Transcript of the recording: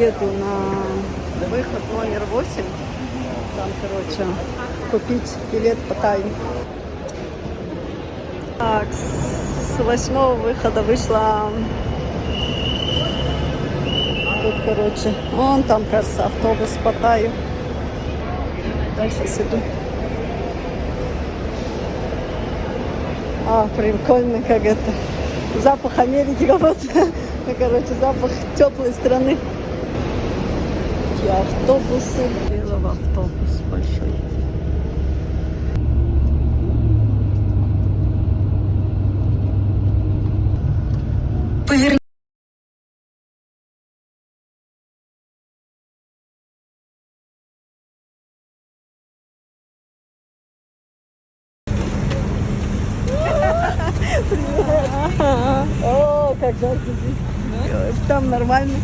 еду на выход номер 8. Там, короче, купить билет по тайме. Так, с 8-го выхода вышла. Тут, короче, вон там, кажется, автобус по Таю. Дальше иду. А, прикольно, как это. Запах Америки, как будто. Ну, короче, запах теплой страны. И автобусы. Белого автобус большой. Поверни. Привет. О, как жарко здесь. Там нормально.